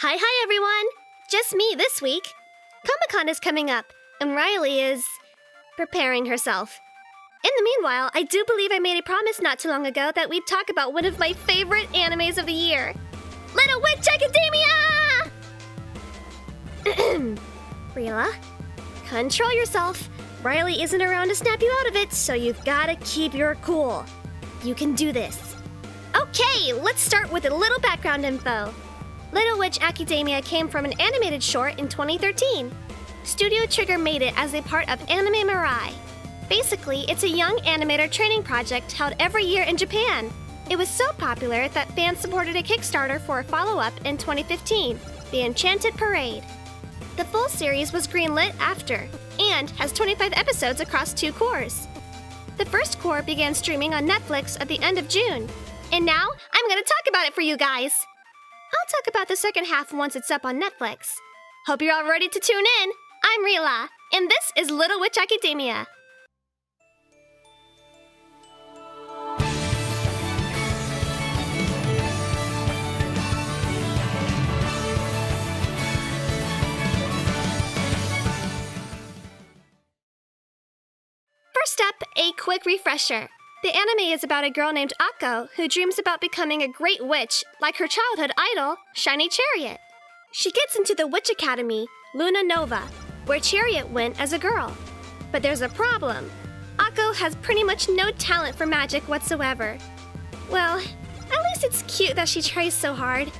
Hi everyone! Just me this week. Comic-Con is coming up, and Riley is preparing herself. In the meanwhile, I do believe I made a promise not too long ago that we'd talk about one of my favorite animes of the year, Little Witch Academia! Rila, control yourself. Riley isn't around to snap you out of it, so you've gotta keep your cool. You can do this. Okay, let's start with a little background info. Little Witch Academia came from an animated short in 2013. Studio Trigger made it as a part of Anime Mirai. Basically, it's a young animator training project held every year in Japan. It was so popular that fans supported a Kickstarter for a follow-up in 2015, The Enchanted Parade. The full series was greenlit after, and has 25 episodes across 2 cours. The first cour began streaming on Netflix at the end of June. And now, I'm gonna talk about it for you guys! I'll talk about the second half once it's up on Netflix. Hope you're all ready to tune in! I'm Rila, and this is Little Witch Academia. First up, a quick refresher. The anime is about a girl named Akko who dreams about becoming a great witch like her childhood idol, Shiny Chariot. She gets into the Witch Academy, Luna Nova, where Chariot went as a girl. But there's a problem. Akko has pretty much no talent for magic whatsoever. Well, at least it's cute that she tries so hard.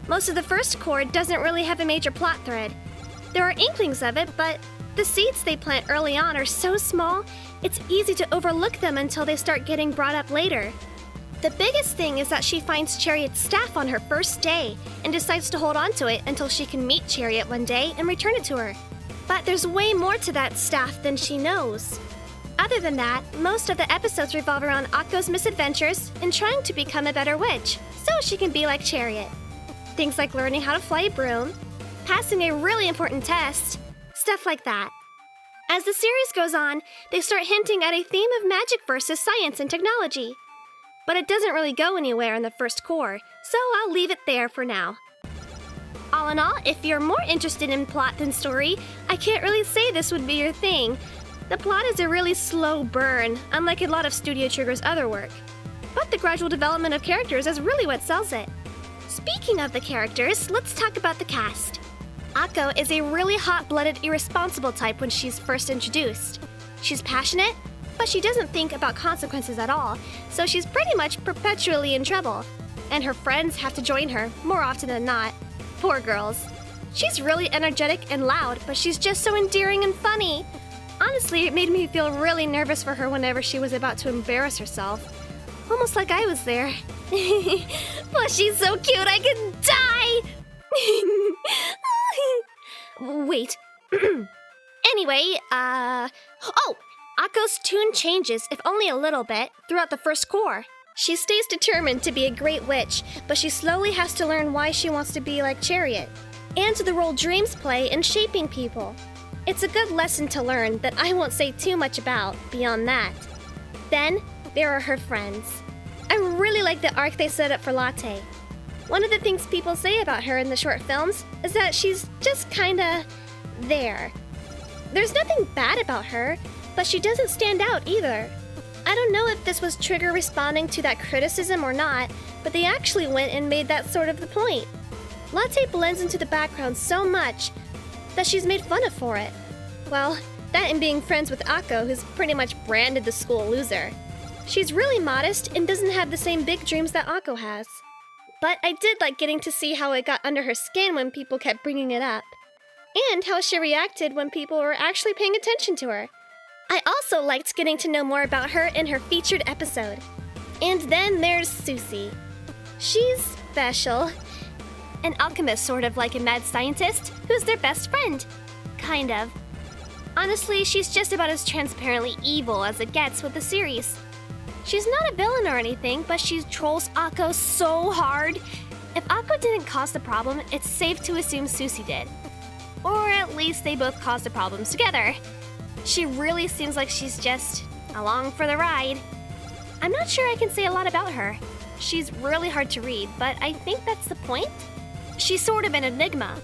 Most of the first cour doesn't really have a major plot thread. There are inklings of it, but the seeds they plant early on are so small, it's easy to overlook them until they start getting brought up later. The biggest thing is that she finds Chariot's staff on her first day and decides to hold on to it until she can meet Chariot one day and return it to her. But there's way more to that staff than she knows. Other than that, most of the episodes revolve around Akko's misadventures in trying to become a better witch, so she can be like Chariot. Things like learning how to fly a broom, passing a really important test, stuff like that. As the series goes on, they start hinting at a theme of magic versus science and technology. But it doesn't really go anywhere in the first cour, so I'll leave it there for now. All in all, if you're more interested in plot than story, I can't really say this would be your thing. The plot is a really slow burn, unlike a lot of Studio Trigger's other work. But the gradual development of characters is really what sells it. Speaking of the characters, let's talk about the cast. Akko is a really hot-blooded, irresponsible type when she's first introduced. She's passionate, but she doesn't think about consequences at all, so she's pretty much perpetually in trouble. And her friends have to join her, more often than not. Poor girls. She's really energetic and loud, but she's just so endearing and funny. Honestly, it made me feel really nervous for her whenever she was about to embarrass herself. Almost like I was there. Plus, she's so cute I could die! Wait. Anyway, Akko's tune changes, if only a little bit, throughout the first cour. She stays determined to be a great witch, but she slowly has to learn why she wants to be like Chariot, and the role dreams play in shaping people. It's a good lesson to learn that I won't say too much about beyond that. Then, there are her friends. I really like the arc they set up for Latte. One of the things people say about her in the short films is that she's just kinda there. There's nothing bad about her, but she doesn't stand out either. I don't know if this was Trigger responding to that criticism or not, but they actually went and made that sort of the point. Latte blends into the background so much that she's made fun of for it. Well, that and being friends with Akko, who's pretty much branded the school loser. She's really modest and doesn't have the same big dreams that Akko has. But I did like getting to see how it got under her skin when people kept bringing it up. And how she reacted when people were actually paying attention to her. I also liked getting to know more about her in her featured episode. And then there's Susie. She's special. An alchemist, sort of like a mad scientist, who's their best friend. Kind of. Honestly, she's just about as transparently evil as it gets with the series. She's not a villain or anything, but she trolls Akko so hard. If Akko didn't cause the problem, it's safe to assume Susie did. Or at least they both caused the problems together. She really seems like she's just along for the ride. I'm not sure I can say a lot about her. She's really hard to read, but I think that's the point. She's sort of an enigma.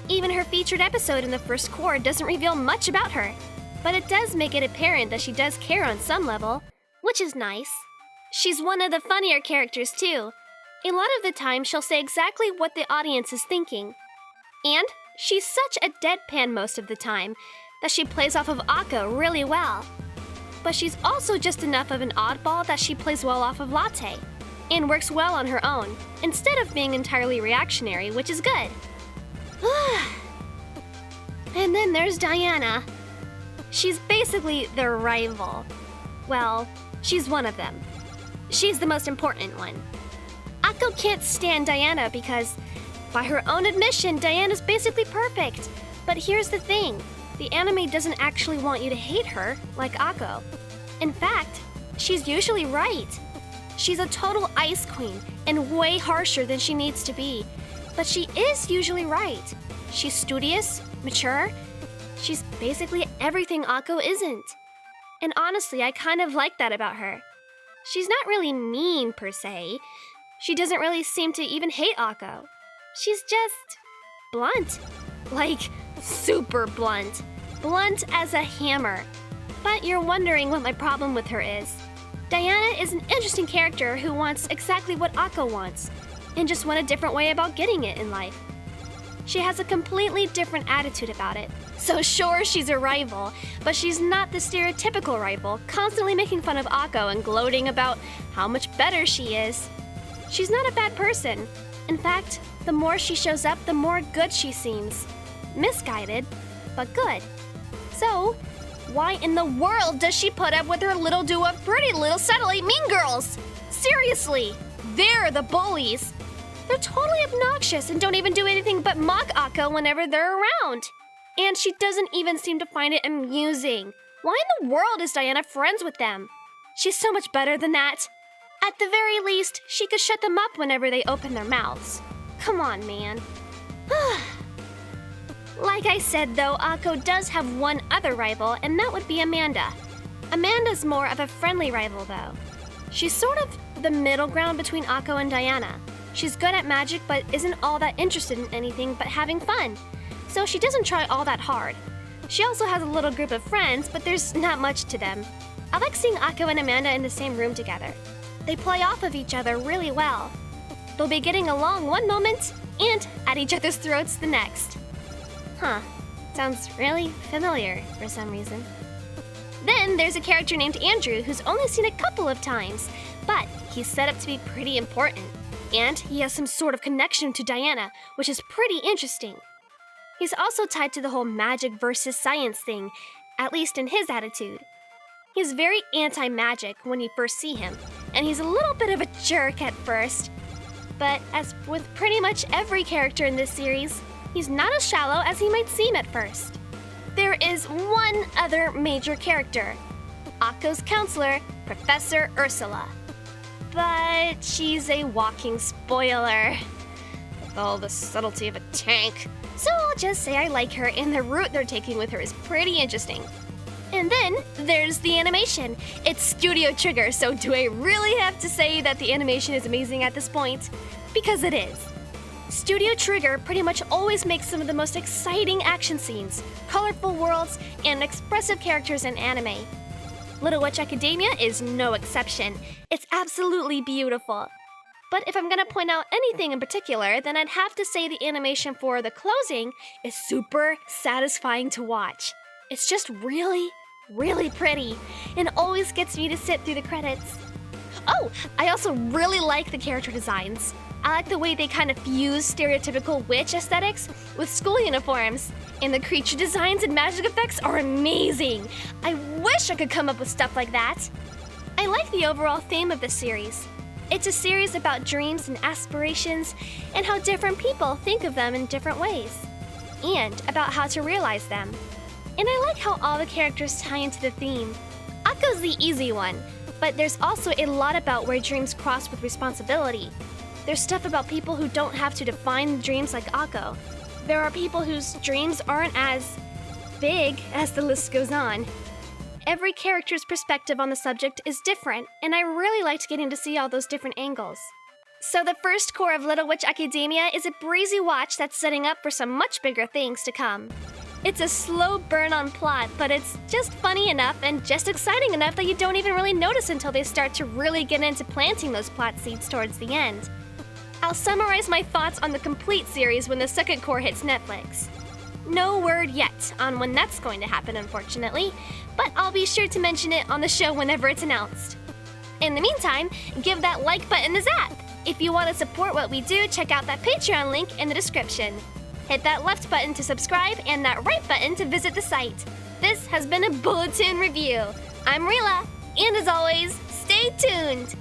Even her featured episode in the first Cour doesn't reveal much about her, but it does make it apparent that she does care on some level, which is nice. She's one of the funnier characters too. A lot of the time she'll say exactly what the audience is thinking. And she's such a deadpan most of the time that she plays off of Akko really well. But she's also just enough of an oddball that she plays well off of Latte, and works well on her own, instead of being entirely reactionary, which is good. And then there's Diana. She's basically their rival. Well, she's one of them. She's the most important one. Akko can't stand Diana because, by her own admission, Diana's basically perfect. But here's the thing. The anime doesn't actually want you to hate her, like Akko. In fact, she's usually right. She's a total ice queen, and way harsher than she needs to be. But she is usually right. She's studious, mature. She's basically everything Akko isn't. And honestly, I kind of like that about her. She's not really mean, per se. She doesn't really seem to even hate Akko. She's just blunt. Like, super blunt. Blunt as a hammer. But you're wondering what my problem with her is. Diana is an interesting character who wants exactly what Akko wants, and just went a different way about getting it in life. She has a completely different attitude about it. So sure, she's a rival, but she's not the stereotypical rival, constantly making fun of Akko and gloating about how much better she is. She's not a bad person. In fact, the more she shows up, the more good she seems. Misguided, but good. So, why in the world does she put up with her little duo of pretty little satellite mean girls? Seriously, they're the bullies. They're totally obnoxious and don't even do anything but mock Akko whenever they're around. And she doesn't even seem to find it amusing. Why in the world is Diana friends with them? She's so much better than that. At the very least, she could shut them up whenever they open their mouths. Come on, man. Like I said, though, Akko does have one other rival, and that would be Amanda. Amanda's more of a friendly rival, though. She's sort of the middle ground between Akko and Diana. She's good at magic, but isn't all that interested in anything but having fun. So she doesn't try all that hard. She also has a little group of friends, but there's not much to them. I like seeing Akko and Amanda in the same room together. They play off of each other really well. They'll be getting along one moment, and at each other's throats the next. Sounds really familiar for some reason. Then there's a character named Andrew who's only seen a couple of times, but he's set up to be pretty important. And he has some sort of connection to Diana, which is pretty interesting. He's also tied to the whole magic versus science thing, at least in his attitude. He's very anti-magic when you first see him, and he's a little bit of a jerk at first. But as with pretty much every character in this series, he's not as shallow as he might seem at first. There is one other major character, Akko's counselor, Professor Ursula. But she's a walking spoiler, with all the subtlety of a tank. So I'll just say I like her, and the route they're taking with her is pretty interesting. And then there's the animation. It's Studio Trigger, so do I really have to say that the animation is amazing at this point? Because it is. Studio Trigger pretty much always makes some of the most exciting action scenes, colorful worlds, and expressive characters in anime. Little Witch Academia is no exception. It's absolutely beautiful. But if I'm gonna point out anything in particular, then I'd have to say the animation for the closing is super satisfying to watch. It's just really, really pretty, and always gets me to sit through the credits. Oh, I also really like the character designs. I like the way they kind of fuse stereotypical witch aesthetics with school uniforms. And the creature designs and magic effects are amazing. I wish I could come up with stuff like that. I like the overall theme of the series. It's a series about dreams and aspirations and how different people think of them in different ways. And about how to realize them. And I like how all the characters tie into the theme. Akko's the easy one, but there's also a lot about where dreams cross with responsibility. There's stuff about people who don't have to define dreams like Akko. There are people whose dreams aren't as big as the list goes on. Every character's perspective on the subject is different, and I really liked getting to see all those different angles. So the first cour of Little Witch Academia is a breezy watch that's setting up for some much bigger things to come. It's a slow burn on plot, but it's just funny enough and just exciting enough that you don't even really notice until they start to really get into planting those plot seeds towards the end. I'll summarize my thoughts on the complete series when the second cour hits Netflix. No word yet on when that's going to happen, unfortunately, but I'll be sure to mention it on the show whenever it's announced. In the meantime, give that like button a zap. If you want to support what we do, check out that Patreon link in the description. Hit that left button to subscribe and that right button to visit the site. This has been a Bulletin Review. I'm Rila, and as always, stay tuned!